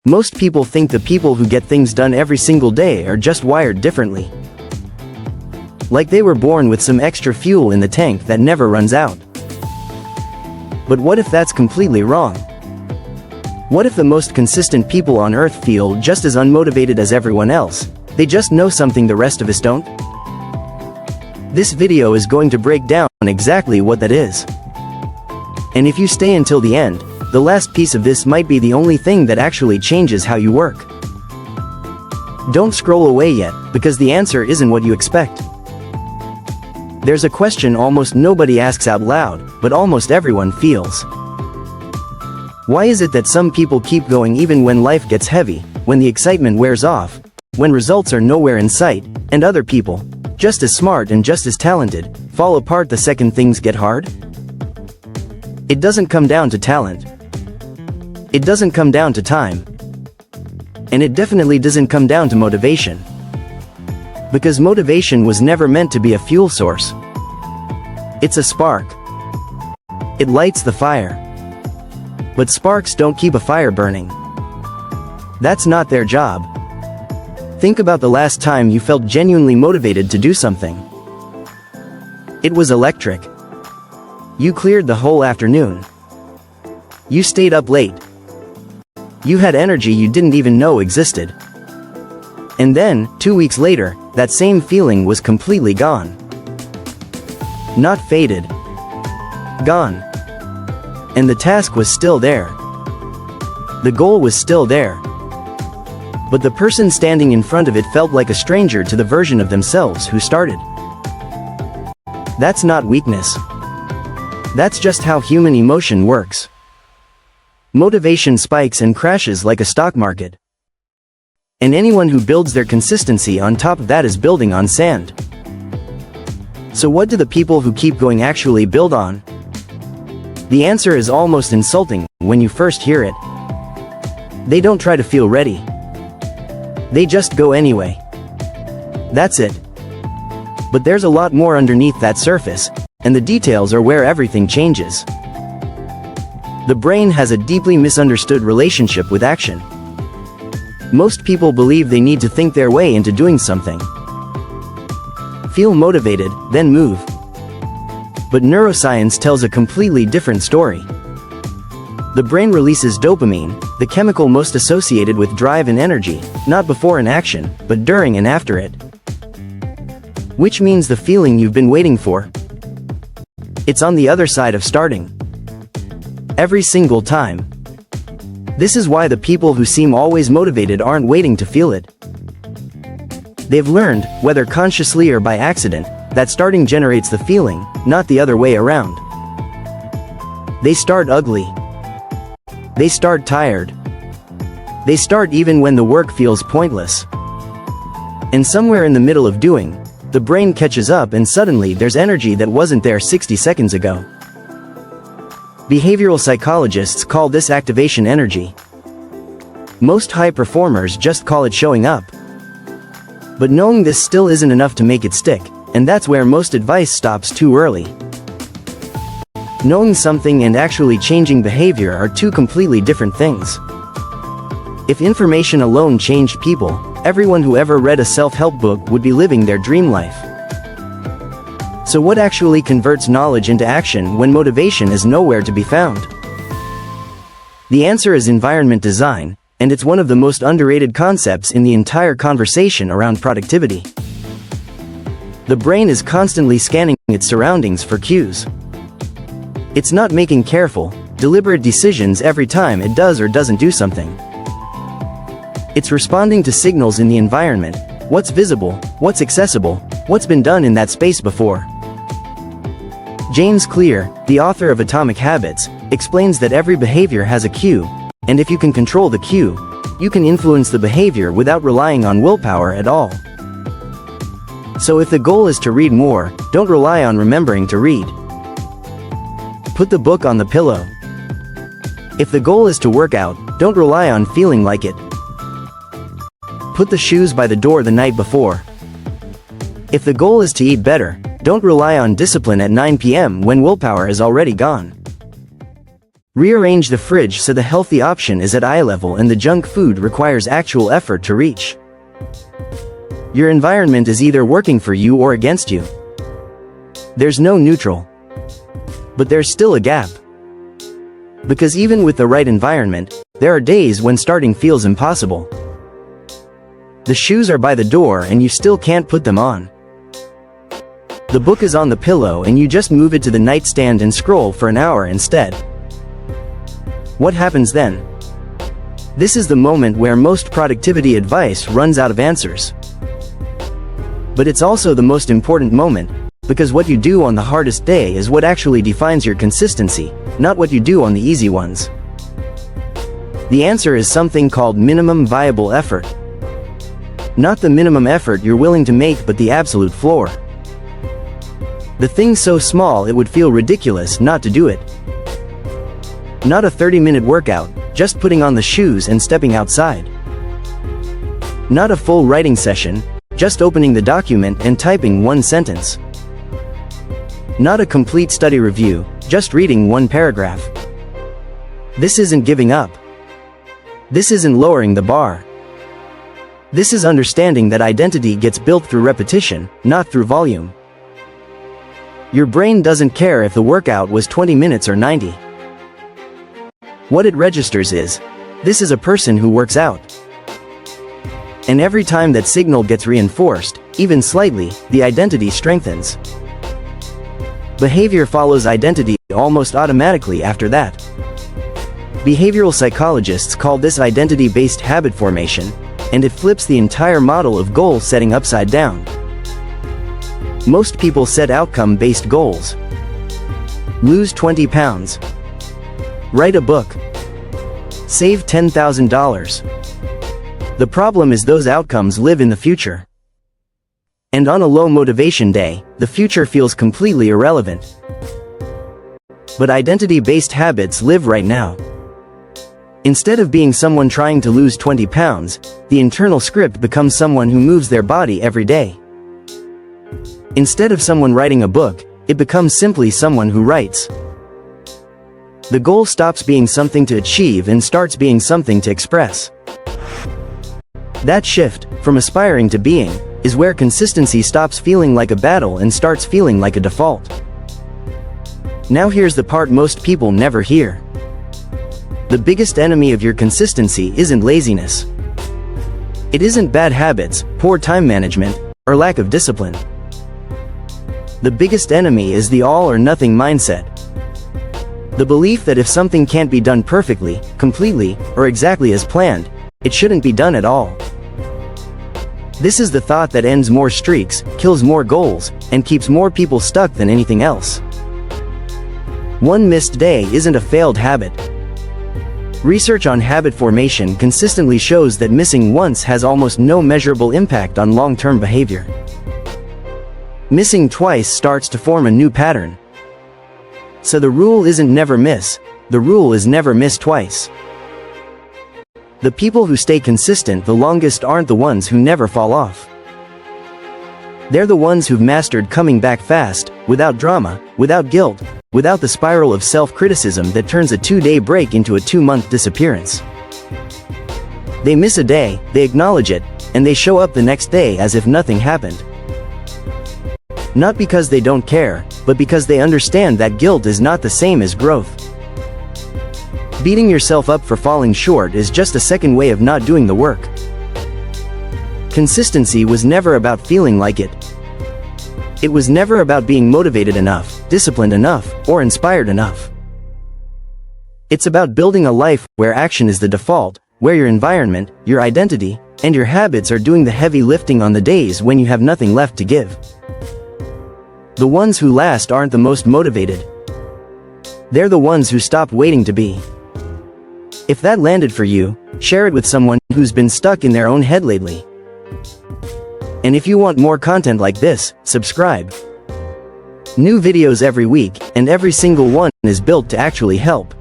Most people think the people who get things done every single day are just wired differently. Like they were born with some extra fuel in the tank that never runs out. But what if that's completely wrong? What if the most consistent people on Earth feel just as unmotivated as everyone else? They just know something the rest of us don't? This video is going to break down exactly what that is. And if you stay until the end, the last piece of this might be the only thing that actually changes how you work. Don't scroll away yet, because the answer isn't what you expect. There's a question almost nobody asks out loud, but almost everyone feels. Why is it that some people keep going even when life gets heavy, when the excitement wears off, when results are nowhere in sight, and other people, just as smart and just as talented, fall apart the second things get hard? It doesn't come down to talent. It doesn't come down to time. And it definitely doesn't come down to motivation. Because motivation was never meant to be a fuel source. It's a spark. It lights the fire. But sparks don't keep a fire burning. That's not their job. Think about the last time you felt genuinely motivated to do something. It was electric. You cleared the whole afternoon. You stayed up late. You had energy you didn't even know existed. And then, 2 weeks later, that same feeling was completely gone. Not faded. Gone. And the task was still there. The goal was still there. But the person standing in front of it felt like a stranger to the version of themselves who started. That's not weakness. That's just how human emotion works. Motivation spikes and crashes like a stock market. And anyone who builds their consistency on top of that is building on sand. So what do the people who keep going actually build on? The answer is almost insulting when you first hear it. They don't try to feel ready. They just go anyway. That's it. But there's a lot more underneath that surface, and the details are where everything changes. The brain has a deeply misunderstood relationship with action. Most people believe they need to think their way into doing something. Feel motivated, then move. But neuroscience tells a completely different story. The brain releases dopamine, the chemical most associated with drive and energy, not before an action, but during and after it. Which means the feeling you've been waiting for. It's on the other side of starting. Every single time. This is why the people who seem always motivated aren't waiting to feel it. They've learned, whether consciously or by accident, that starting generates the feeling, not the other way around. They start ugly. They start tired. They start even when the work feels pointless. And somewhere in the middle of doing, the brain catches up and suddenly there's energy that wasn't there 60 seconds ago. Behavioral psychologists call this activation energy. Most high performers just call it showing up. But knowing this still isn't enough to make it stick, and that's where most advice stops too early. Knowing something and actually changing behavior are two completely different things. If information alone changed people, everyone who ever read a self-help book would be living their dream life. So what actually converts knowledge into action when motivation is nowhere to be found? The answer is environment design, and it's one of the most underrated concepts in the entire conversation around productivity. The brain is constantly scanning its surroundings for cues. It's not making careful, deliberate decisions every time it does or doesn't do something. It's responding to signals in the environment, what's visible, what's accessible, what's been done in that space before. James Clear, the author of Atomic Habits, explains that every behavior has a cue, and if you can control the cue, you can influence the behavior without relying on willpower at all. So if the goal is to read more, don't rely on remembering to read. Put the book on the pillow. If the goal is to work out, don't rely on feeling like it. Put the shoes by the door the night before. If the goal is to eat better, don't rely on discipline at 9 p.m. when willpower is already gone. Rearrange the fridge so the healthy option is at eye level and the junk food requires actual effort to reach. Your environment is either working for you or against you. There's no neutral. But there's still a gap. Because even with the right environment, there are days when starting feels impossible. The shoes are by the door and you still can't put them on. The book is on the pillow and you just move it to the nightstand and scroll for an hour instead. What happens then? This is the moment where most productivity advice runs out of answers. But it's also the most important moment, because what you do on the hardest day is what actually defines your consistency, not what you do on the easy ones. The answer is something called minimum viable effort. Not the minimum effort you're willing to make, but the absolute floor. The thing so small it would feel ridiculous not to do it. Not a 30-minute workout, just putting on the shoes and stepping outside. Not a full writing session, just opening the document and typing one sentence. Not a complete study review, just reading one paragraph. This isn't giving up. This isn't lowering the bar. This is understanding that identity gets built through repetition, not through volume. Your brain doesn't care if the workout was 20 minutes or 90. What it registers is, this is a person who works out. And every time that signal gets reinforced, even slightly, the identity strengthens. Behavior follows identity almost automatically after that. Behavioral psychologists call this identity-based habit formation, and it flips the entire model of goal setting upside down. Most people set outcome-based goals. Lose 20 pounds. Write a book. Save $10,000. The problem is those outcomes live in the future. And on a low motivation day, the future feels completely irrelevant. But identity-based habits live right now. Instead of being someone trying to lose 20 pounds, the internal script becomes someone who moves their body every day. Instead of someone writing a book, it becomes simply someone who writes. The goal stops being something to achieve and starts being something to express. That shift, from aspiring to being, is where consistency stops feeling like a battle and starts feeling like a default. Now here's the part most people never hear. The biggest enemy of your consistency isn't laziness. It isn't bad habits, poor time management, or lack of discipline. The biggest enemy is the all-or-nothing mindset. The belief that if something can't be done perfectly, completely, or exactly as planned, it shouldn't be done at all. This is the thought that ends more streaks, kills more goals, and keeps more people stuck than anything else. One missed day isn't a failed habit. Research on habit formation consistently shows that missing once has almost no measurable impact on long-term behavior. Missing twice starts to form a new pattern. So the rule isn't never miss, the rule is never miss twice. The people who stay consistent the longest aren't the ones who never fall off. They're the ones who've mastered coming back fast, without drama, without guilt, without the spiral of self-criticism that turns a 2-day break into a 2-month disappearance. They miss a day, they acknowledge it, and they show up the next day as if nothing happened. Not because they don't care, but because they understand that guilt is not the same as growth. Beating yourself up for falling short is just a second way of not doing the work. Consistency was never about feeling like it. It was never about being motivated enough, disciplined enough, or inspired enough. It's about building a life where action is the default, where your environment, your identity, and your habits are doing the heavy lifting on the days when you have nothing left to give. The ones who last aren't the most motivated. They're the ones who stopped waiting to be. If that landed for you, share it with someone who's been stuck in their own head lately. And if you want more content like this, subscribe. New videos every week, and every single one is built to actually help.